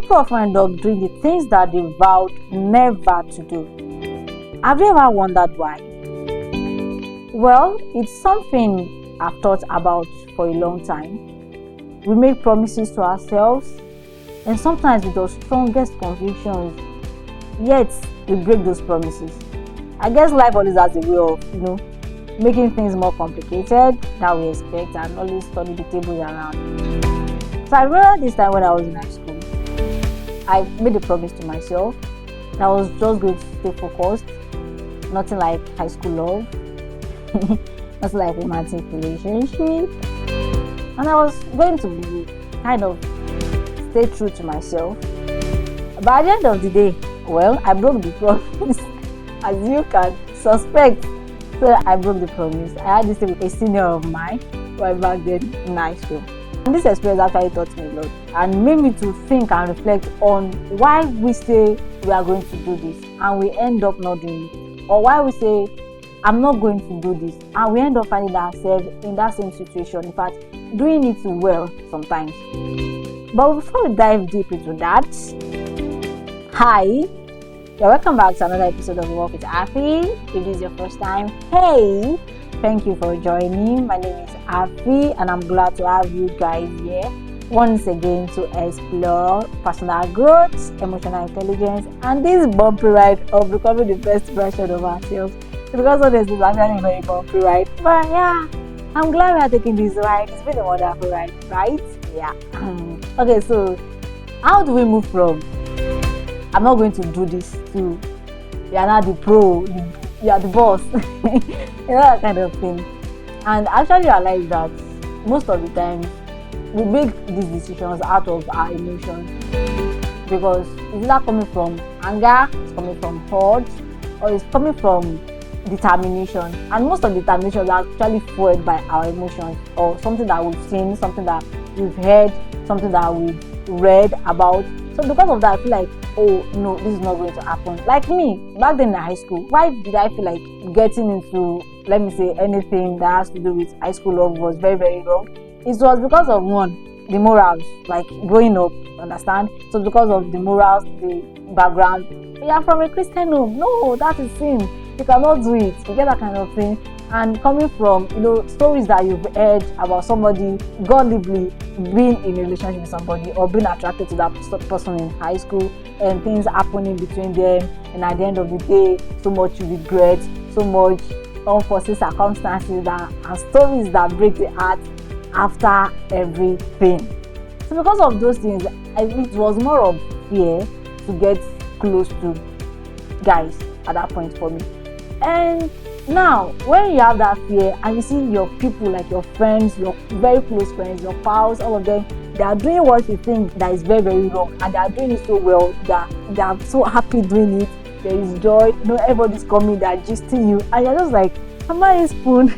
people often end up doing the things that they vowed never to do. Have you ever wondered why? Well, it's something I've thought about for a long time. We make promises to ourselves, and sometimes with the strongest convictions, yet we break those promises. I guess life always has a way of, making things more complicated than we expect and always turning the tables around. So I remember this time when I was in high school, I made a promise to myself that I was just going to stay focused, nothing like high school love, nothing like romantic relationship, and I was going to be kind of stay true to myself. But at the end of the day, well, I broke the promise, as you can suspect. So I broke the promise. I had this thing with a senior of mine right back then in high school. And this experience actually taught me a lot and made me to think and reflect on why we say we are going to do this and we end up not doing it. Or why we say, I'm not going to do this, and we end up finding ourselves in that same situation. In fact, doing it well sometimes. But before we dive deep into that, hi, you're welcome back to another episode of Walk with A.F.I. If this is your first time, hey, thank you for joining. My name is A.F.I. and I'm glad to have you guys here once again to explore personal growth, emotional intelligence, and this bumpy ride of becoming the best version of ourselves. Because honestly, it's actually a very bumpy ride. But yeah, I'm glad we are taking this ride. It's been a wonderful ride, right? Yeah. Okay, so how do we move from I'm not going to do this to you are not the pro, you are the boss, that kind of thing? And I actually realized that most of the time we make these decisions out of our emotions, because it's not coming from anger, it's coming from hurt, or it's coming from determination. And most of the determinations are actually fueled by our emotions, or something that we've seen, something that we've heard, something that we've read about. So because of that, I feel like, oh no, this is not going to happen. Like me, back then in high school, why did I feel like getting into, let me say, anything that has to do with high school love was very, very wrong? It was because of one, the morals, like growing up, understand? So because of the morals, the background. You are from a Christian home. No, that is sin. You cannot do it. You get that kind of thing. And coming from, stories that you've heard about somebody godly being in a relationship with somebody or being attracted to that person in high school, and things happening between them, and at the end of the day, so much regret, so much unforeseen circumstances and stories that break the heart after everything. So because of those things, it was more of fear to get close to guys at that point for me. And now, when you have that fear and you see your people, like your friends, your very close friends, your pals, all of them, they are doing what you think that is very, very wrong, and they are doing it so well, they are so happy doing it, there is joy, everybody's coming, they are gisting you, and you're just like, am I a spoon?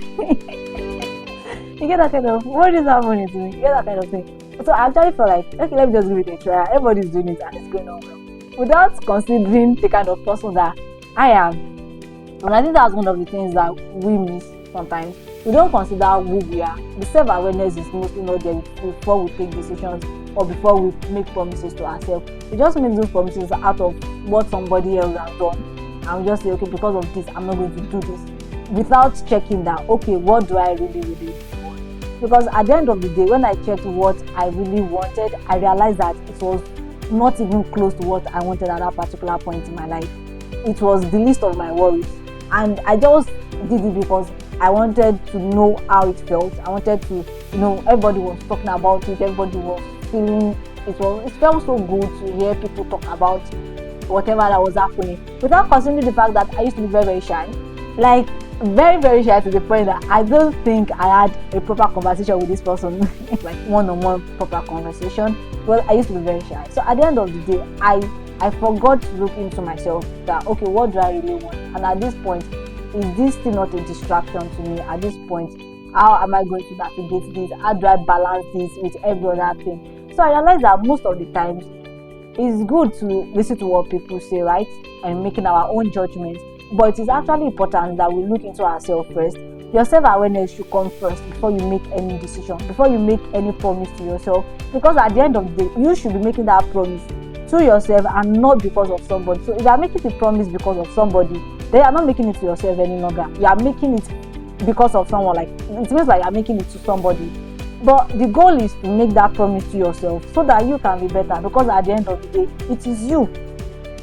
You get that kind of, what is happening to me? You get that kind of thing. So I actually felt like, okay, let me just give it a try. Everybody's doing it and it's going on well, without considering the kind of person that I am. And I think that's one of the things that we miss sometimes. We don't consider who we are. The self-awareness is mostly not there before we take decisions or before we make promises to ourselves. We just make those promises out of what somebody else has done. And we just say, okay, because of this, I'm not going to do this. Without checking that, okay, what do I really, really want? Because at the end of the day, when I checked what I really wanted, I realized that it was not even close to what I wanted at that particular point in my life. It was the least of my worries. And I just did it because I wanted to know how it felt. I wanted to, everybody was talking about it. Everybody was feeling it felt so good to hear people talk about whatever that was happening, without considering the fact that I used to be very, very shy. Like, very, very shy to the point that I don't think I had a proper conversation with this person, like one-on-one proper conversation. Well, I used to be very shy. So at the end of the day, I forgot to look into myself that, okay, what do I really want? And at this point, is this still not a distraction to me? At this point, how am I going to navigate this? How do I balance this with every other thing? So I realized that most of the times, it's good to listen to what people say, right? And making our own judgments. But it is actually important that we look into ourselves first. Your self-awareness should come first before you make any decision, before you make any promise to yourself. Because at the end of the day, you should be making that promise to yourself and not because of somebody. So if you are making the promise because of somebody, then you are not making it to yourself any longer. You are making it because of someone. Like, it means like you are making it to somebody. But the goal is to make that promise to yourself so that you can be better, because at the end of the day, it is you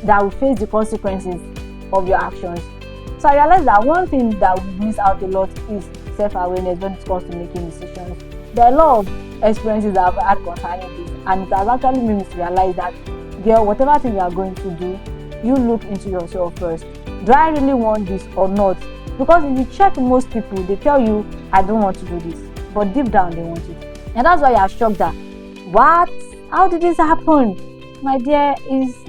that will face the consequences of your actions. So I realized that one thing that we miss out a lot is self-awareness when it comes to making decisions. There are a lot of experiences that I've had concerning this, and it has actually made me realize that, girl, whatever thing you are going to do, you look into yourself first. Do I really want this or not? Because if you check most people, they tell you, I don't want to do this, but deep down they want it. And that's why you are shocked that, what? How did this happen? My dear,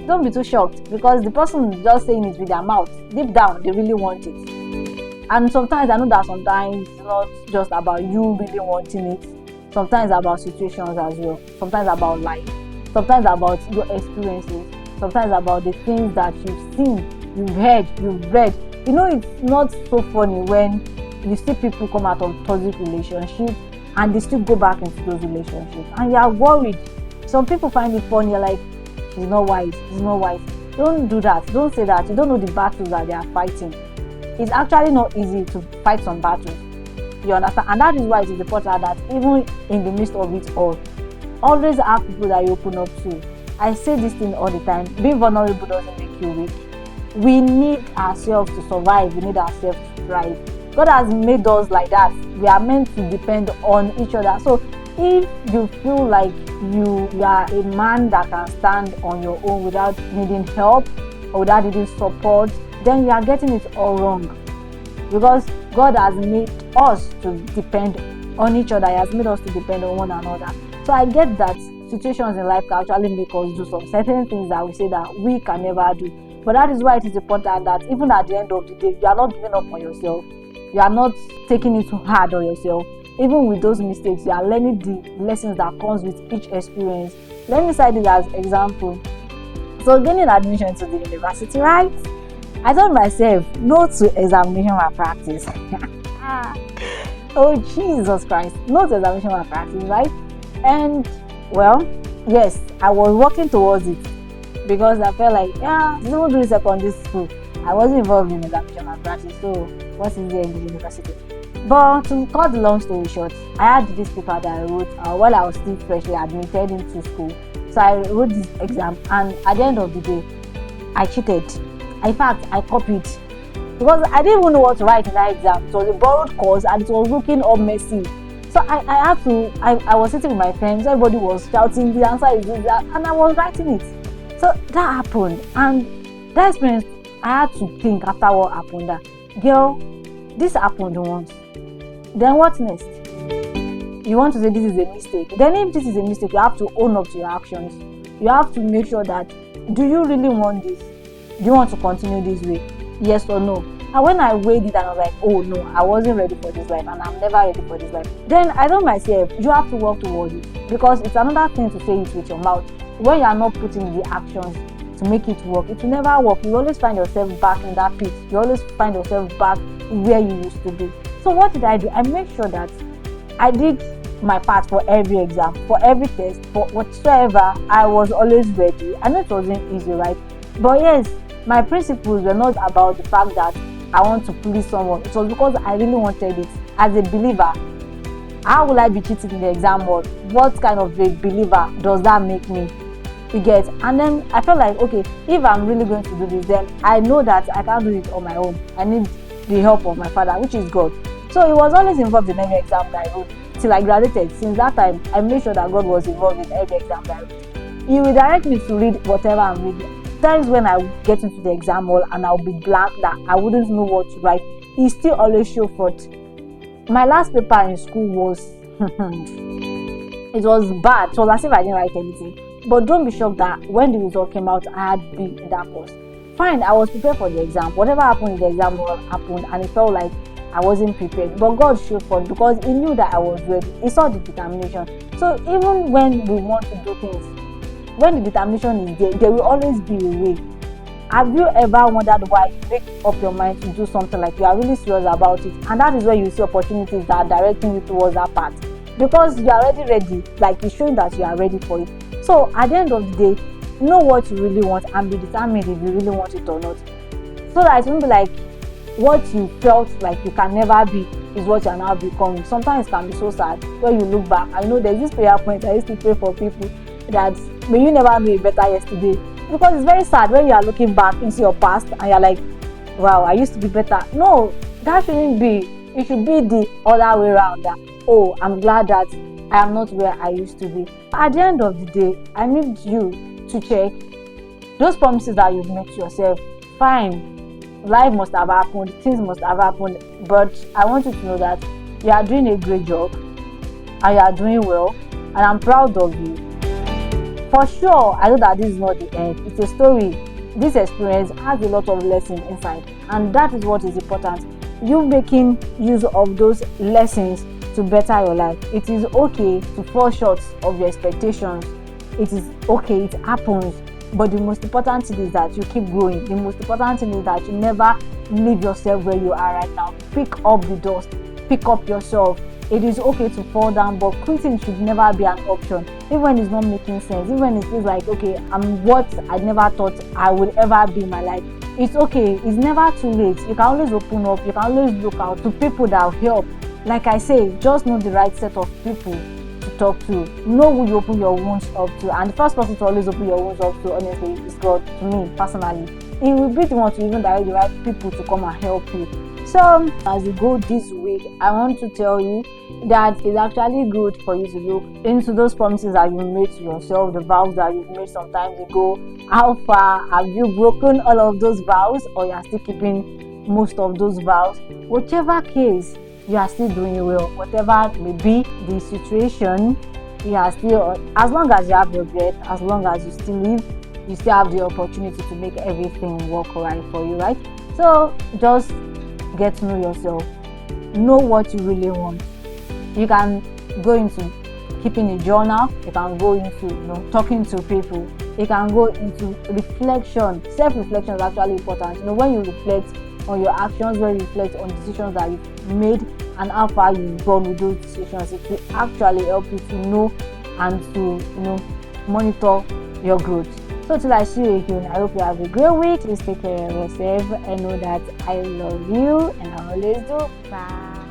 don't be too shocked, because the person is just saying it with their mouth. Deep down, they really want it. And sometimes I know that sometimes it's not just about you really wanting it. Sometimes about situations as well. Sometimes about life. Sometimes about your experiences. Sometimes about the things that you've seen, you've heard, you've read. You know, it's not so funny when you see people come out of toxic relationships and they still go back into those relationships, and you are worried. Some people find it funny, like, she's not wise, he's not wise. Don't do that. Don't say that. You don't know the battles that they are fighting. It's actually not easy to fight some battles. You understand? And that is why it is important that even in the midst of it all, always have people that you open up to. I say this thing all the time. Being vulnerable doesn't make you weak. We need ourselves to survive. We need ourselves to thrive. God has made us like that. We are meant to depend on each other. So if you feel like you are a man that can stand on your own without needing help or without needing support, then you are getting it all wrong. Because God has made us to depend on each other. He has made us to depend on one another. So I get that situations in life can actually make us do some certain things that we say that we can never do. But that is why it is important that even at the end of the day, you are not giving up on yourself. You are not taking it too hard on yourself. Even with those mistakes, you are learning the lessons that comes with each experience. Let me cite it as example. So gaining admission to the university, right? I told myself no to examination malpractice. Oh Jesus Christ, no to examination malpractice, right? And well, yes, I was working towards it because I felt like, even during secondary school, I wasn't involved in examination malpractice. So what is there in the university? But to cut the long story short, I had this paper that I wrote while I was still freshly admitted into school. So I wrote this exam, and at the end of the day, I cheated. In fact, I copied because I didn't even know what to write in that exam. It was a borrowed course and it was looking all messy. So I was sitting with my friends, everybody was shouting, the answer is this, that, and I was writing it. So that happened, and that experience, I had to think after what happened that, girl, this happened once. Then what next? You want to say this is a mistake. Then if this is a mistake, you have to own up to your actions. You have to make sure that, do you really want this? Do you want to continue this way? Yes or no? And when I weighed it and I was like, oh no, I wasn't ready for this life and I'm never ready for this life. Then I told myself, you have to work towards it. Because it's another thing to say it with your mouth. When you are not putting the actions to make it work, it will never work. You always find yourself back in that pit. You always find yourself back where you used to be. So what did I do? I made sure that I did my part for every exam, for every test, for whatsoever. I was always ready. I know it wasn't easy, right? But yes, my principles were not about the fact that I want to please someone. It was because I really wanted it. As a believer, how will I be cheating in the exam hall? What kind of a believer does that make me? You get? And then I felt like, okay, if I'm really going to do this, then I know that I can't do it on my own. I need the help of my Father, which is God. So he was always involved in every exam that I wrote till I graduated. Since that time, I made sure that God was involved in every exam that I wrote. He will direct me to read whatever I'm reading. That is when I would get into the exam hall and I'll be blank, that I wouldn't know what to write. He still always showed forth. My last paper in school was it was bad. It was as if I didn't write anything. But don't be shocked that when the result came out, I had B in that course. Fine, I was prepared for the exam. Whatever happened in the exam happened, and it felt like I wasn't prepared. But God showed forth because He knew that I was ready. He saw the determination. So even when we want to do things, when the determination is there will always be a way. Have you ever wondered why you make up your mind to do something like you are really serious about it? And that is where you see opportunities that are directing you towards that path. Because you are already ready, like it's showing that you are ready for it. So at the end of the day, Know what you really want and be determined if you really want it or not. So that it won't be like what you felt like you can never be is what you are now becoming. Sometimes it can be so sad when you look back. I know there's this prayer point I used to pray for people that may you never know a better yesterday, because it's very sad when you are looking back into your past and you're like, wow, I used to be better. No, that shouldn't be. It should be the other way around. That, oh, I'm glad that I am not where I used to be. At the end of the day, I need you to check those promises that you've made to yourself. Fine, life must have happened, things must have happened, but I want you to know that you are doing a great job and you are doing well, and I'm proud of you. For sure, I know that this is not the end. It's a story. This experience has a lot of lessons inside, and that is what is important. You making use of those lessons to better your life. It is okay to fall short of your expectations. It is okay, it happens. But the most important thing is that you keep growing. The most important thing is that you never leave yourself where you are right now. Pick up the dust. Pick up yourself. It is okay to fall down, but quitting should never be an option. Even when it's not making sense, even when it feels like, okay, I'm what I never thought I would ever be in my life. It's okay. It's never too late. You can always open up. You can always look out to people that will help. Like I say, just know the right set of people to talk to. Know who you open your wounds up to. And the first person to always open your wounds up to, honestly, is God, to me, personally. He will be the one to even direct the right people to come and help you. So, as you go this week, I want to tell you that it's actually good for you to look into those promises that you made to yourself, the vows that you've made some time ago. How far have you broken all of those vows, or you are still keeping most of those vows? Whichever case, you are still doing well. Whatever may be the situation, you are still, as long as you have regret, as long as you still live, you still have the opportunity to make everything work right for you, right? So just get to know yourself. Know what you really want. You can go into keeping a journal. You can go into talking to people. You can go into reflection. Self-reflection is actually important. When you reflect on your actions, when you reflect on decisions that you've made and how far you've gone with those decisions, it will actually help you to know and to monitor your growth. So till I see you again, I hope you have a great week. Please take care of yourself and know that I love you, and I always do. Bye.